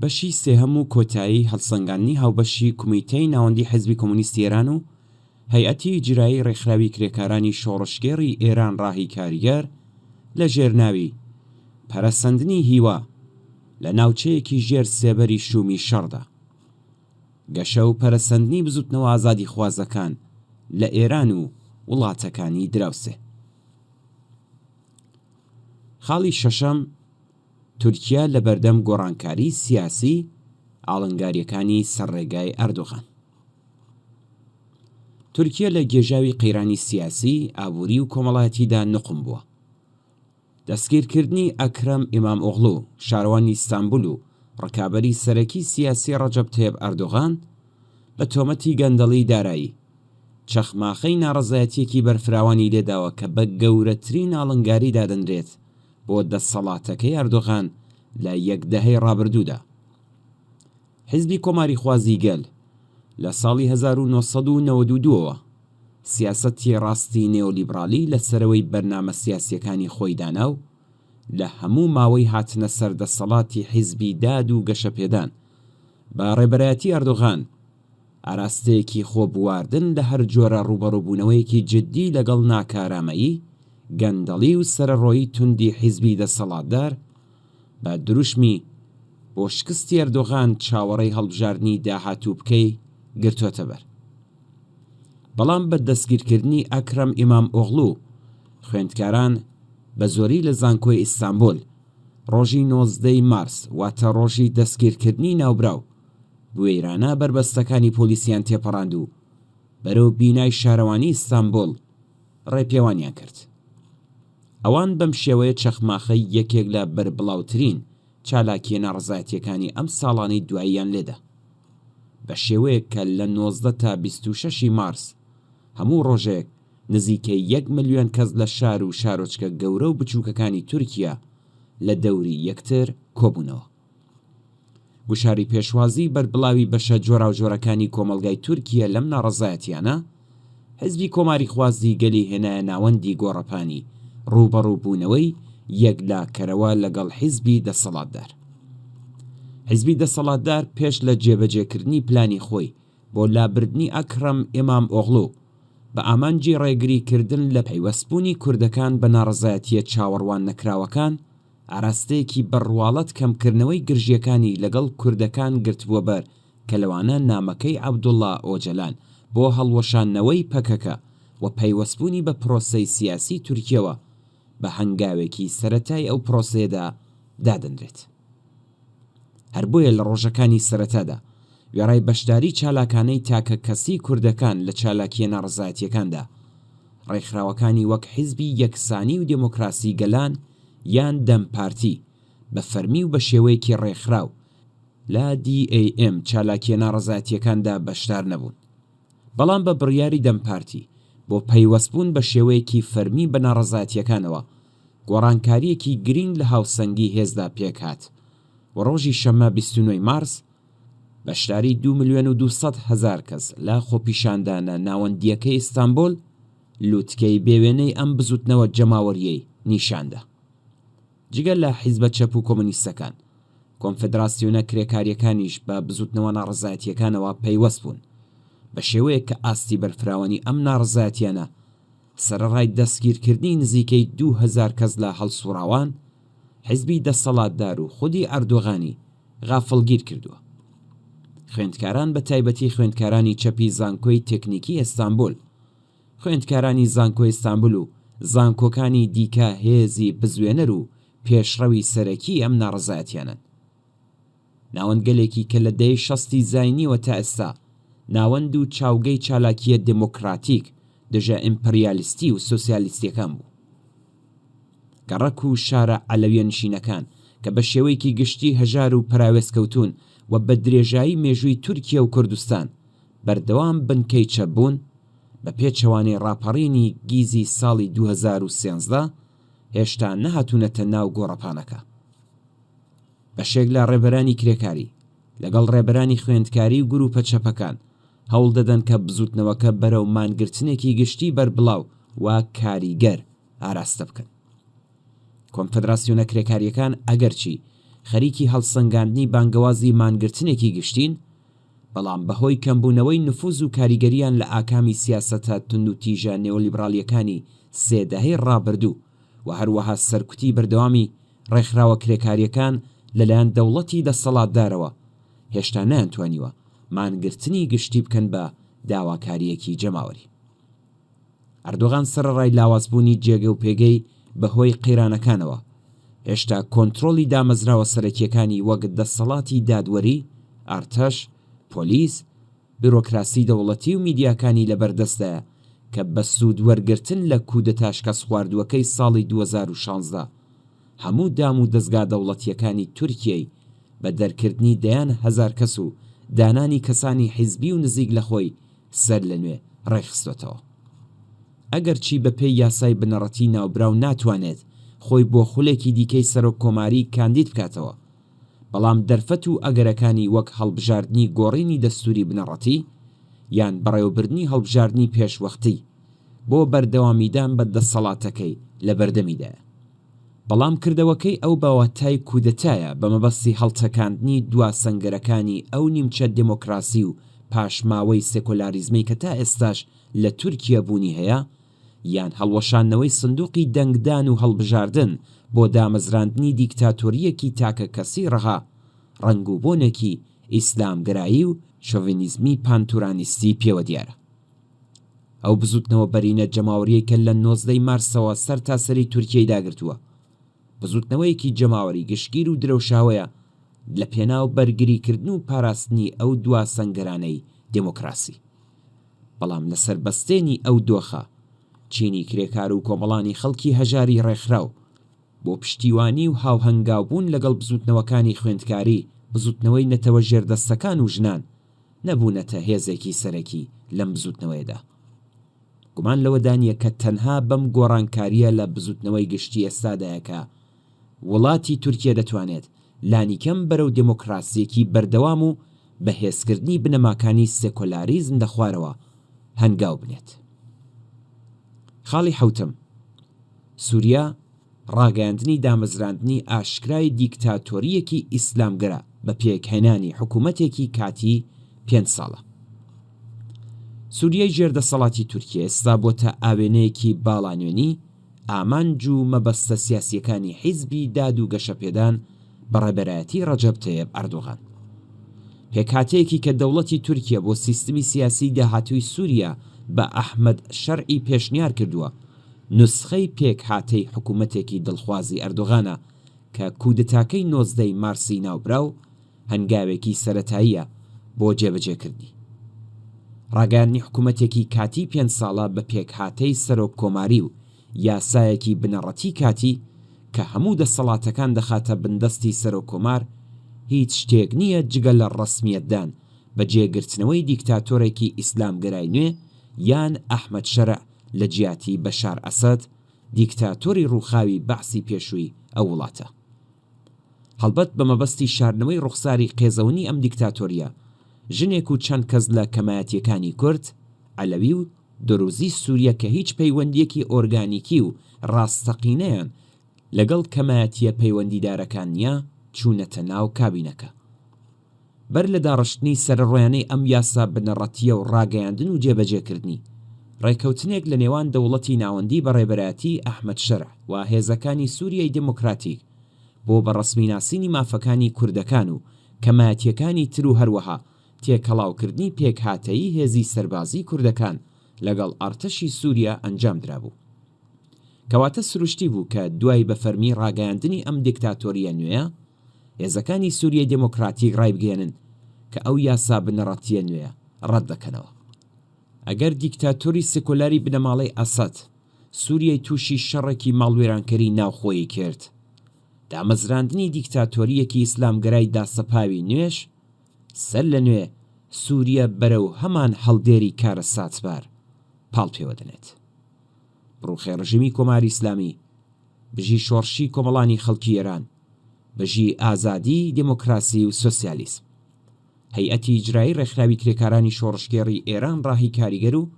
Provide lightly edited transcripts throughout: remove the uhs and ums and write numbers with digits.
بەشی سێهەم و کۆتایی هەڵسەنگاندنی هاوبەشی کومیتەی ناوەندی حیزبی کۆمونیستی ئێران و هەیئەتی ئیجرایی ڕێکخراوی کرێکارانی شۆڕشگێڕی ئێران ڕاهی کاریگەر لە ژێرناوی پەرەسەندنی هیوا لە ناوچەیەکی ژێر سێبەری شومی شەڕدا گەشە و پەرەسەندنی بزوتنەوە ئازادی خوازەکان لە ئێران و وڵاتەکانی دراوسێ. خاڵی شەشەم تورکیا لە بەردەم گۆڕانکاری سیاسی ئاڵنگاریەکانی سەرڕێگای ئەردۆغان. تورکیا لە گێژاوی قەیرانی سیاسی، ئابووری و کۆمەڵایەتیدا نقم بووە. دەستگیرکردنی ئەکرەم ئیمامئۆغڵو شارەوانی ئیستانبول و ڕکابەری سەرەکی سیاسی ڕەجەب تەیب ئەردۆغان بە تۆمەتی گەندەڵی دارایی چەخماخەی ناڕەزایەتیەکی بەرفراوانی لێداوە کە بە گەورەترین ئاڵنگاری دادەنرێت بۆ دەسەڵاتەکەی ئەردۆغان لە یەکدەهەی ڕابردوودا. حیزبی کۆماری خوازی گەل لە ساڵی 1992ەوە سیاسەتی ڕاستی نێۆلیبرالی لە سەرەوەی بەرنامە سیاسیەکانی خۆی دانا و لە هەموو ماوەی هاتنە سەر دەسەڵاتی حیزبی داد و گەشەپێدان بە ڕێبەرایەتی ئەردۆغان ئاراستەیەکی خۆبواردن لە هەر جۆرە ڕوبەڕووبوونەوەیەکی جددی لەگەڵ ناکارامەیی، گەندەڵی و سەرڕۆیی توندی حیزبی دەسەڵاتدار بە دروشمی بۆ شکستی ئەردۆغان چاوەڕێی هەڵبژاردنی داهاتوو بکەی گرتوۆتە بەر. بەڵام بە دەستگیرکردنی ئەکرەم ئیمامئۆغڵو خوێندکاران بە زۆری لە زانکۆی ئیستانبول ڕۆژی 19 مارس واتە ڕۆژی دەستگیرکردنی ناوبراو بوێرانە بربەستەکانی پۆلیسیان تێپەڕاند و بەرەو بینای شارەوانی ئیستانبول ڕێپێوانیان کرد. ئەوان بەم شێوەیە چەخماخەی یەکێک لە بەربڵاوترین چالاکیە ناڕەزایەتیەکانی ئەم ساڵانەی دواییان لێدا بە شێوەیە کە لە 19 تا 26 مارس هەموو ڕۆژێک نزیکەی 1 ملیۆن کەس لە شار و شارۆچکە گەورە و بچووکەکانی تورکیا لە دەوری یەکتر کۆبوونەوە. گوشاری پێشوازی بەربڵاوی بەشە جۆراوجۆرەکانی کۆمەلگای تورکیا لەم ناڕەزایەتیانە حیزبی کۆماری خوازی گەلی هێنایە ناوەندی گۆڕەپانی ڕوبەڕووبوونەوەی یەکلاکەرەوە لەگەڵ حیزبی دەسەڵاتدار. حیزبی دەسەڵاتدار پێش لە جێبەجێکردنی پلانی خۆی بۆ لابردنی ئەکرەم ئیمامئۆغڵو بە ئامانجی ڕێگریکردن لە پەیوەستبوونی کوردەکان بە ناڕەزایەتیە چاوەڕوان نەکراوەکان ئاراستەیەکی بەڕواڵەت کەمکردنەوەی گرژیەکانی لەگەڵ کوردەکان گرتبووە بەر کە لەوانە نامەکەی عەبدوڵڵا ئۆجەلان بۆ هەڵوەشاندنەوەی پەکەکە و پەیوەستبوونی بە پرۆسەی سیاسی تورکیەوە بە هەنگاوێکی سەرەتای ئەو پرۆسەیەدا دادەنرێت. هەر بۆیە لە ڕۆژەکانی سەرەتادا وێڕای بەشداری چالاکانەی تاکە کەسی کوردەکان لە چالاکیە ناڕەزایەتیەکاندا ڕێکخراوەکانی وەک حیزبی یەکسانی و دموکراسی گەلان یان دەمپارتی بە فەرمی و بە شێوەیەکی ڕێکخراو لە DAM چالاکیە ناڕەزایەتیەکاندا بەشدار نەبوون. بەڵام بە بڕیاری دەمپارتی بۆ پەیوەستبوون بە شێوەیەکی فەرمی بە ناڕەزایەتیەکانەوە گۆڕانکاریەکی گرنگ لە هاوسەنگی هێزدا پێکهات و ڕۆژی شەمە 29 مارس بەشداری 2,200,000 کەس لە خۆپیشاندانە ناوەندیەکەی ئیستانبول لووتکەی بێوێنەی ئەم بزوتنەوە جەماوەریەی نیشاندا. جگە لە حیزبە چەپ و کۆمونیستەکان، کۆنفێدراسیۆنە کرێکاریەکانیش بە بزوتنەوە ناڕەزایەتیەکانەوە پەیوەست بوون بە شێوەیە کە ئاستی بەرفراوانی ئەم ناڕەزایەتیانە سەرەڕای دەستگیرکردنی نزیکەی 2,000 کەس لە هەڵسوڕاوان حیزبی دەسەڵاتدار و خودی ئەردۆغانی غافڵگیر کردووە. خوێندکاران بە تایبەتی خوێندکارانی چەپی زانکۆی تێکنیکی ئیستانبول، خوێندکارانی زانکۆی ئیستانبول و زانکۆکانی دیکە هێزی بزوێنەر و پێشڕەوی سەرەکی ئەم ناڕەزایەتیانن. ناوەندگەلێکی کە لە دەی 60 زاینیوە تا ئێستا ناوەند و چاوگەی چالاکیە دموکراتیک دژە ئیمپریالیستی و سۆسیالیستیەکان بوو. گەڕەک و شارە عەلەویە نشینەکان کە بە شێوەیەکی گشتی هەژار و پراوێزکەوتون و بە درێژایی مێژووی تورکیا و کوردستان بەردەوام بنکەی چەبوون بە پێچەوانەی ڕاپەڕینی گیزی ساڵی 2013 هێشتا نەهاتوونەتە ناو گۆڕەپانەکە. بەشێک لە ڕێبەرانی کرێکاری لەگەڵ ڕێبەرانی خوێندکاری و گروپە چەپەکان هەوڵ دەدەن کە بزوتنەوەکە بەرەو مانگرتنێکی گشتی بەربڵاو و کاریگەر ئاراستە بکەن. کۆنفێدراسیۆنە کرێکاریەکان ئەگەرچی خەریکی هەڵسەنگاندنی بانگەوازی مانگرتنێکی گشتین، بەڵام بەهۆی کەمبوونەوەی نفوذ و کاریگەریان لە ئاکامی سیاسەتە تند و تیژە نێۆلیبرالیەکانی سێدەهەی ڕابردوو و هەروەها سەرکوتی بەردەوامی ڕێکخراوە کرێکاریەکان لەلایەن دەوڵەتی دەسەڵاتدارەوە هێشتا نەیانتوانیوە مانگرتنی گشتی بکەن بە داواکاریەکی جەماوەری. ئەردۆغان سەرەڕای لاوازبوونی جێگە و پێگەی بەهۆی قەیرانەکانەوە هێشتا کۆنتڕۆلی دامەزراوە سەرەکیەکانی وەک دەسەڵاتی دادوەری، ئارتەش، پۆلیس، بیرۆکراسی دەوڵەتی و میدیاکانی لەبەردەستدایە کە بە سوودوەرگرتن لە کودەتا شکەست خواردووەکەی ساڵی 2016 هەموو دام و دەستگا دەوڵەتیەکانی تورکیای بە دەرکردنی دەیان هەزار کەس و دانانی کەسانی حیزبی و نزیک لە خۆی سەر لە نوێ ڕێخستوەتەوە. ئەگەرچی بە پێی یاسای بنەڕەتی ناوبراو ناتوانێت خۆی بۆ خولێکی دیکەی سەرۆک کۆماری کاندید بکاتەوە، بەڵام دەرفەت و ئەگەرەکانی وەک هەڵبژاردنی گۆڕینی دەستوری بنەڕەتی یان بەڕێوەبردنی هەڵبژاردننی پێشوەختی بۆ بەردەوامیدان بە دەسەڵاتەکەی لە بەردەمیدایە. بەڵام کردەوەکەی ئەو باوەتای کودەتایە بە مەبەستی هەڵتەکاندنی دوا سەنگەرەکانی ئەو نیمچە دموکراسی و پاشماوەی سێکۆلاریزمی کە تا ئێستاش لە تورکیا بوونی هەیە، یان هەڵوەشانەوەی سندوقی دەنگدان و هەڵبژاردن بۆ دامەزراندنی دیکتاتۆریەکی تاکە کەسی ڕەها ڕنگ و بۆنێکی ئیسلامگرایی و شۆڤینیزمی پانتورانیستی پێوە دیارە. ئەو بزوتنەوە بەرینە جەماوەریەی کە لە 19 مارسەوە سەر تاسەری تورکیای داگرتووە، بزوتنەوەیەکی جەماوەری گشتگیر و درەوشاوەیە لە پێناو بەرگریکردن و پاراستنی ئەو دوا سەنگەرانەی دموکراسی. بەڵام لەسەر بەستێنی ئەو دۆخە چینی کرێکار و کۆمەڵانی خەڵکی هەژاری ڕێکخراو بۆ پشتیوانی و هاوهەنگاوبوون لەگەڵ بزوتنەوەکانی خوێندکاری، بزوتنەوەی نەتەوە ژێردەستەکان و ژنان نەبوونەتە هێزێکی سەرەکی لەم بزوتنەوەیدا. گومان لەوە دانیە کە تەنها بەم گۆڕانکاریە لە بزوتنەوەی گشتی ئێستادایەکە وڵاتی تورکیا دەتوانێت لانیکەم بەرەو دموکراسیەکی بەردەوام و بەهێزکردنی بنەماکانی سێکۆلاریزم دەخوارەوە هەنگاو بنێت. خاڵی حوتم، سووریا ڕاگەاندنی دامەزراندنی ئاشکرای دیکتاتۆریەکی ئیسلامگەرە بە پێکهێنانی حکوومەتێکی کاتی 5 ساڵە. سووریای ژێردەسەڵاتی تورکیا ئێستا بۆتە ئاوێنەیەکی باڵانوێنی ئامانج و مەبەستە سیاسیەکانی حیزبی داد و گەشەپێدان بە ڕێبەرایەتی ڕەجەب تەیب ئەردۆغان. پێکهاتەیەکی کە دەوڵەتی تورکیا بۆ سیستمی سیاسی داهاتووی سووریا بە ئەحمەد شەرعی پێشنیار کردووە، نوسخەی پێکهاتەی حکوومەتێکی دڵخوازی ئەردۆغانە کە کودەتاکەی 19 مارسی ناوبراو هەنگاوێکی سەرەتاییە بۆ جێبەجێکردنی. ڕاگەاندنی حکوومەتێکی کاتی 5 ساڵە بە پێکهاتەی سەرۆک کۆماری و یاسایەکی بنەڕەتی کاتی کە هەموو دەسەڵاتەکان دەخاتە بندەستی سەرۆک کۆمار هیچ شتێک نییە جگە لە ڕەسمیەتدان بە جێگرتنەوەی دیکتاتۆرێکی ئیسلامگەرای نوێ یان ئەحمەد شەرع لە جیاتی بەشار ئەسەد دیکتاتۆری ڕووخاوی بەعسی پێشووی ئەو وڵاتە. هەڵبەت بە مەبەستی شاردنەوەی ڕوخساری قێزەونی ئەم دیکتاتۆریە ژنێک و چەند کەس لە کەمایەتیەکانی کورد، عەلەوی و دروزی سووریا کە هیچ پەیوەندیەکی ئۆرگانیکی و ڕاستەقینەیان لەگەڵ کەمایەتیە پەیوەندیدارەکان نیە چوونەتە ناو کابینەکە. بەر لە داڕشتنی سەرڕۆیانەی ئەم یاسا بنەڕەتیە و ڕاگەیاندن و جێبەجێکردنی ڕێکەوتنێک لە نێوان دەوڵەتی ناوەندی بە ڕێبەرایەتی ئەحمەد شەرع و هێزەکانی سووریای دموکراتیک بۆ بەڕەسمیناسینی مافەکانی کوردەکان و کەمایەتیەکانی تر و هەروەها تێکەڵاوکردنی پێکهاتەیی هێزی سەربازی کوردەکان لەگەڵ ئارتەشی سووریا ئەنجام درابوو. کەواتە سروشتی بوو کە دوای بەفەرمی ڕاگەاندنی ئەم دیکتاتۆریە نوێیە هێزەکانی سووریای دموکراتیک ڕایبگەێنن کە ئەو یاسا بنەڕەتیە نوێیە ڕەت دەکەنەوە. ئەگەر دیکتاتۆری سێکۆلاری بنەماڵەی ئەسەد سووریای تووشی شەڕێکی ماڵوێرانکەری ناوخۆیی کرد، دامەزراندنی دیکتاتۆریەکی ئیسلامگەرای داسەپاوی نوێش سەر لە نوێ سووریا بەرەو هەمان هەڵدێری کارە ساتبار پاڵ پێوە دەنێت. بڕوخێ ڕژیمی کۆماری ئیسلامی بژی شۆڕشی کۆمەڵانی خەڵکی ئێران، بژی ئازادی، دموکراسی و سۆسیالیسم. هەیئەتی ئیجرایی ڕێکخراوی کرێکارانی شۆڕشگێڕی ئێران ڕاهی کاریگەر و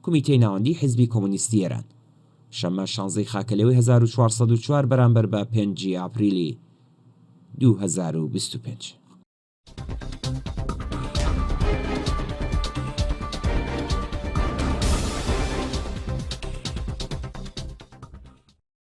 کۆمیتەی ناوەندی حیزبی کۆمونیستی ئێران شەمە 16 خاکەلەوەی 1404 بەرامبەر بە 5 ئاپریلی 2025.